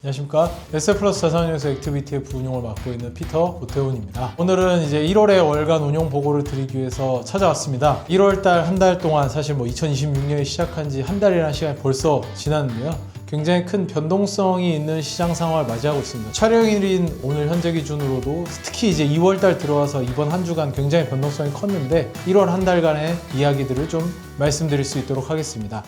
안녕하십니까. SF플러스 자산운용사 액티비티의 부운용을 맡고 있는 피터 오태훈입니다. 오늘은 이제 1월의 월간 운용 보고를 드리기 위해서 찾아왔습니다. 1월달 한 달 동안 사실 2026년에 시작한 지 한 달이라는 시간이 벌써 지났는데요. 굉장히 큰 변동성이 있는 시장 상황을 맞이하고 있습니다. 촬영일인 오늘 현재 기준으로도 특히 이제 2월달 들어와서 이번 한 주간 굉장히 변동성이 컸는데 1월 한 달간의 이야기들을 좀 말씀드릴 수 있도록 하겠습니다.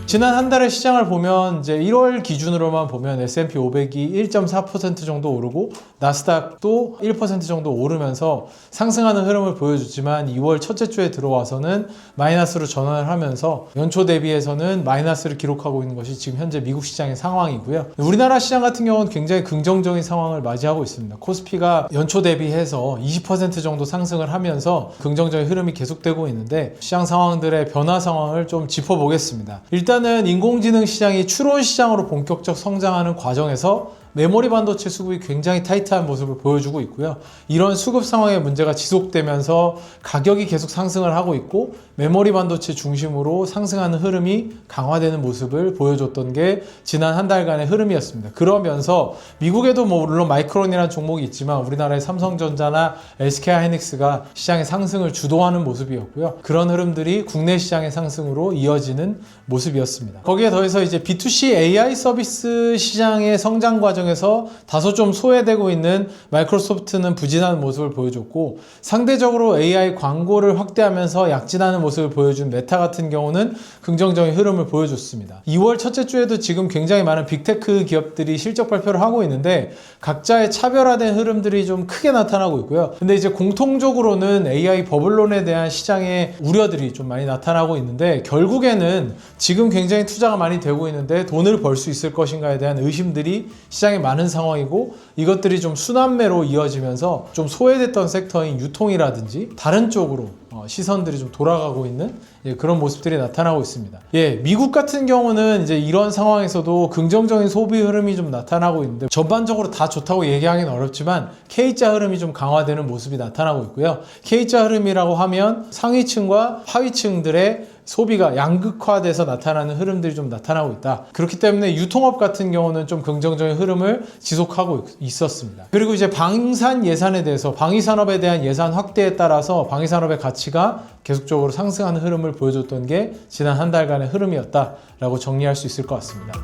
지난 한 달의 시장을 보면 이제 1월 기준으로만 보면 S&P 500이 1.4% 정도 오르고 나스닥도 1% 정도 오르면서 상승하는 흐름을 보여줬지만 2월 첫째 주에 들어와서는 마이너스로 전환을 하면서 연초 대비해서는 마이너스를 기록하고 있는 것이 지금 현재 미국 시장의 상황이고요. 우리나라 시장 같은 경우는 굉장히 긍정적인 상황을 맞이하고 있습니다. 코스피가 연초 대비해서 20% 정도 상승을 하면서 긍정적인 흐름이 계속되고 있는데 시장 상황들의 변화 상황을 좀 짚어보겠습니다. 일단은 인공지능 시장이 추론 시장으로 본격적 성장하는 과정에서 메모리 반도체 수급이 굉장히 타이트한 모습을 보여주고 있고요. 이런 수급 상황의 문제가 지속되면서 가격이 계속 상승을 하고 있고 메모리 반도체 중심으로 상승하는 흐름이 강화되는 모습을 보여줬던 게 지난 한 달간의 흐름이었습니다. 그러면서 미국에도 물론 마이크론이라는 종목이 있지만 우리나라의 삼성전자나 SK하이닉스가 시장의 상승을 주도하는 모습이었고요. 그런 흐름들이 국내 시장의 상승으로 이어지는 모습이었습니다. 거기에 더해서 이제 B2C AI 서비스 시장의 성장 과정에서 다소 좀 소외되고 있는 마이크로소프트는 부진한 모습을 보여줬고 상대적으로 AI 광고를 확대하면서 약진하는 모습을 보여준 메타 같은 경우는 긍정적인 흐름을 보여줬습니다. 2월 첫째 주에도 지금 굉장히 많은 빅테크 기업들이 실적 발표를 하고 있는데 각자의 차별화된 흐름들이 좀 크게 나타나고 있고요. 근데 이제 공통적으로는 AI 버블론에 대한 시장의 우려들이 좀 많이 나타나고 있는데 결국에는 지금 굉장히 투자가 많이 되고 있는데 돈을 벌 수 있을 것인가에 대한 의심들이 시장에 많은 상황이고 이것들이 좀 순환매로 이어지면서 좀 소외됐던 섹터인 유통이라든지 다른 쪽으로 시선들이 좀 돌아가고 있는 그런 모습들이 나타나고 있습니다. 미국 같은 경우는 이제 이런 상황에서도 긍정적인 소비 흐름이 좀 나타나고 있는데 전반적으로 다 좋다고 얘기하기는 어렵지만 K자 흐름이 좀 강화되는 모습이 나타나고 있고요. K자 흐름이라고 하면 상위층과 하위층들의 소비가 양극화돼서 나타나는 흐름들이 좀 나타나고 있다. 그렇기 때문에 유통업 같은 경우는 좀 긍정적인 흐름을 지속하고 있었습니다. 그리고 이제 방산 예산에 대해서 방위산업에 대한 예산 확대에 따라서 방위산업의 가치가 계속적으로 상승하는 흐름을 보여줬던 게 지난 한 달간의 흐름이었다라고 정리할 수 있을 것 같습니다.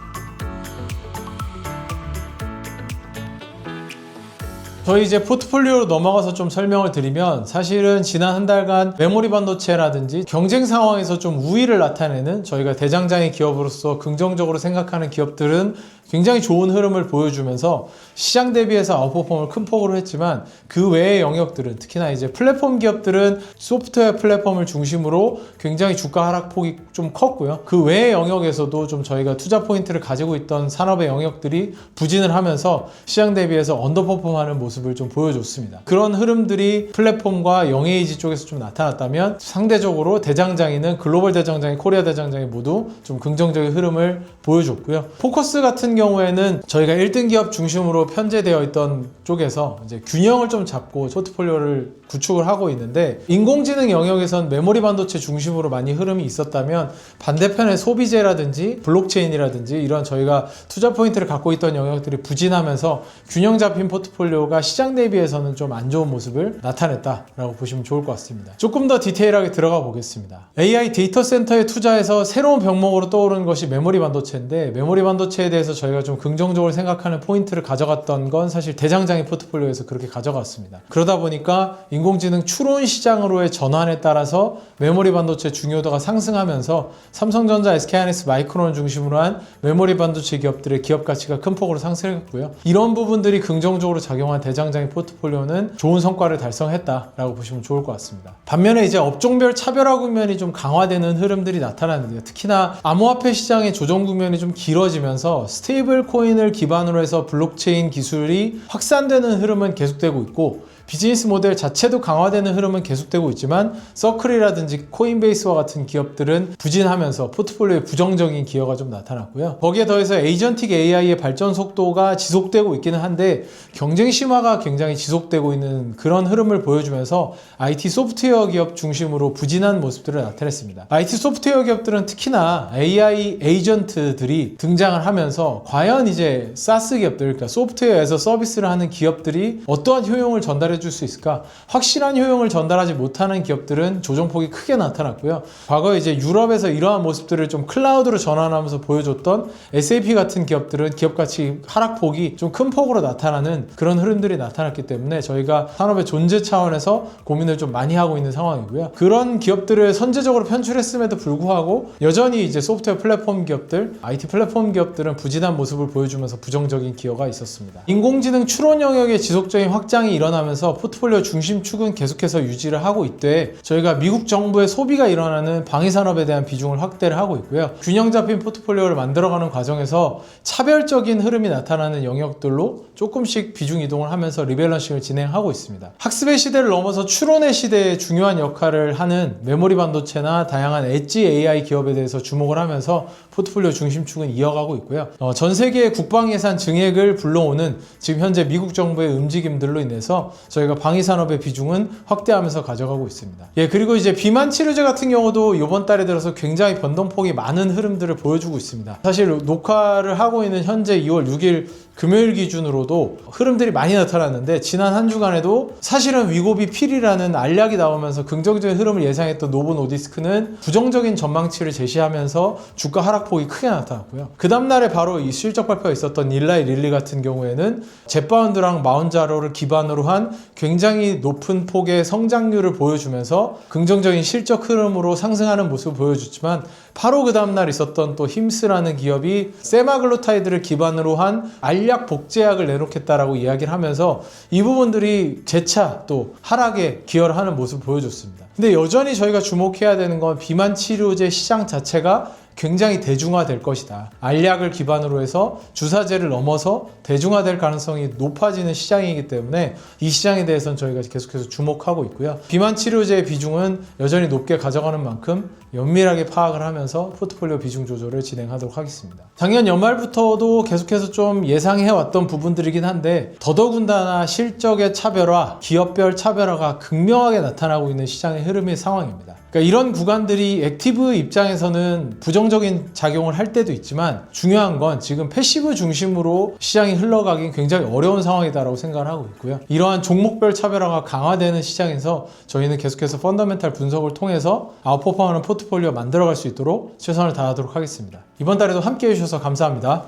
저희 이제 포트폴리오로 넘어가서 좀 설명을 드리면 사실은 지난 한 달간 메모리 반도체라든지 경쟁 상황에서 좀 우위를 나타내는 저희가 대장장의 기업으로서 긍정적으로 생각하는 기업들은 굉장히 좋은 흐름을 보여주면서 시장 대비해서 아웃퍼폼을 큰 폭으로 했지만 그 외의 영역들은 특히나 이제 플랫폼 기업들은 소프트웨어 플랫폼을 중심으로 굉장히 주가 하락폭이 좀 컸고요. 그 외의 영역에서도 좀 저희가 투자 포인트를 가지고 있던 산업의 영역들이 부진을 하면서 시장 대비해서 언더퍼폼하는 모습을 좀 보여줬습니다. 그런 흐름들이 플랫폼과 영에이지 쪽에서 좀 나타났다면 상대적으로 대장장이는 글로벌 대장장이, 코리아 대장장이 모두 좀 긍정적인 흐름을 보여줬고요. 포커스 같은 경우에는 저희가 1등 기업 중심으로 편제되어 있던 쪽에서 이제 균형을 좀 잡고 포트폴리오를 구축을 하고 있는데 인공지능 영역에선 메모리 반도체 중심으로 많이 흐름이 있었다면 반대편에 소비재라든지 블록체인이라든지 이런 저희가 투자 포인트를 갖고 있던 영역들이 부진하면서 균형 잡힌 포트폴리오가 시장 대비해서는 좀 안 좋은 모습을 나타냈다라고 보시면 좋을 것 같습니다. 조금 더 디테일하게 들어가 보겠습니다. AI 데이터 센터에 투자해서 새로운 병목으로 떠오르는 것이 메모리 반도체인데 메모리 반도체에 대해서 저희가 좀 긍정적으로 생각하는 포인트를 가져갔던 건 사실 대장장이 포트폴리오에서 그렇게 가져갔습니다. 그러다 보니까 인공지능 추론 시장으로의 전환에 따라서 메모리 반도체 중요도가 상승하면서 삼성전자, SK하이닉스, 마이크론을 중심으로 한 메모리 반도체 기업들의 기업 가치가 큰 폭으로 상승했고요. 이런 부분들이 긍정적으로 작용한 대장장이 포트폴리오는 좋은 성과를 달성했다라고 보시면 좋을 것 같습니다. 반면에 이제 업종별 차별화 국면이 좀 강화되는 흐름들이 나타나는데요. 특히나 암호화폐 시장의 조정 국면이 좀 길어지면서 스테이블 코인을 기반으로 해서 블록체인 기술이 확산되는 흐름은 계속되고 있고 비즈니스 모델 자체도 강화되는 흐름은 계속되고 있지만 서클이라든지 코인베이스와 같은 기업들은 부진하면서 포트폴리오에 부정적인 기여가 좀 나타났고요. 거기에 더해서 에이전틱 AI의 발전 속도가 지속되고 있기는 한데 경쟁 심화가 굉장히 지속되고 있는 그런 흐름을 보여주면서 IT 소프트웨어 기업 중심으로 부진한 모습들을 나타냈습니다. IT 소프트웨어 기업들은 특히나 AI 에이전트들이 등장을 하면서 과연 이제 사스 기업들, 그러니까 소프트웨어에서 서비스를 하는 기업들이 어떠한 효용을 전달해 줄 수 있을까? 확실한 효용을 전달하지 못하는 기업들은 조정폭이 크게 나타났고요. 과거에 이제 유럽에서 이러한 모습들을 좀 클라우드로 전환하면서 보여줬던 SAP 같은 기업들은 기업 가치 하락폭이 좀 큰 폭으로 나타나는 그런 흐름들이 나타났기 때문에 저희가 산업의 존재 차원에서 고민을 좀 많이 하고 있는 상황이고요. 그런 기업들을 선제적으로 편출했음에도 불구하고 여전히 이제 소프트웨어 플랫폼 기업들, IT 플랫폼 기업들은 부진한 모습을 보여주면서 부정적인 기여가 있었습니다. 인공지능 추론 영역의 지속적인 확장이 일어나면서 포트폴리오 중심축은 계속해서 유지를 하고 있되 저희가 미국 정부의 소비가 일어나는 방위산업에 대한 비중을 확대를 하고 있고요. 균형 잡힌 포트폴리오를 만들어가는 과정에서 차별적인 흐름이 나타나는 영역들로 조금씩 비중 이동을 하면서 리밸런싱을 진행하고 있습니다. 학습의 시대를 넘어서 추론의 시대에 중요한 역할을 하는 메모리 반도체나 다양한 엣지 AI 기업에 대해서 주목을 하면서 포트폴리오 중심축은 이어가고 있고요. 전 세계의 국방 예산 증액을 불러오는 지금 현재 미국 정부의 움직임들로 인해서 저희가 방위산업의 비중은 확대하면서 가져가고 있습니다. 그리고 이제 비만 치료제 같은 경우도 이번 달에 들어서 굉장히 변동폭이 많은 흐름들을 보여주고 있습니다. 사실 녹화를 하고 있는 현재 2월 6일 금요일 기준으로도 흐름들이 많이 나타났는데 지난 한 주간에도 사실은 위고비 필이라는 알약이 나오면서 긍정적인 흐름을 예상했던 노보 노디스크는 부정적인 전망치를 제시하면서 주가 하락폭이 크게 나타났고요. 그 다음날에 바로 이 실적 발표가 있었던 일라이 릴리 같은 경우에는 젯바운드랑 마운자로를 기반으로 한 굉장히 높은 폭의 성장률을 보여주면서 긍정적인 실적 흐름으로 상승하는 모습을 보여줬지만 바로 그 다음날 있었던 또 힘스라는 기업이 세마글루타이드를 기반으로 한 알약 복제약을 내놓겠다라고 이야기를 하면서 이 부분들이 재차 또 하락에 기여를 하는 모습을 보여줬습니다. 근데 여전히 저희가 주목해야 되는 건 비만 치료제 시장 자체가 굉장히 대중화될 것이다. 알약을 기반으로 해서 주사제를 넘어서 대중화될 가능성이 높아지는 시장이기 때문에 이 시장에 대해서는 저희가 계속해서 주목하고 있고요. 비만 치료제의 비중은 여전히 높게 가져가는 만큼 면밀하게 파악을 하면서 포트폴리오 비중 조절을 진행하도록 하겠습니다. 작년 연말부터도 계속해서 좀 예상해왔던 부분들이긴 한데 더더군다나 실적의 차별화, 기업별 차별화가 극명하게 나타나고 있는 시장의 흐름의 상황입니다. 그러니까 이런 구간들이 액티브 입장에서는 부정적인 작용을 할 때도 있지만 중요한 건 지금 패시브 중심으로 시장이 흘러가긴 굉장히 어려운 상황이다라고 생각을 하고 있고요. 이러한 종목별 차별화가 강화되는 시장에서 저희는 계속해서 펀더멘탈 분석을 통해서 아웃퍼포먼스 포트폴리오 만들어갈 수 있도록 최선을 다하도록 하겠습니다. 이번 달에도 함께 해주셔서 감사합니다.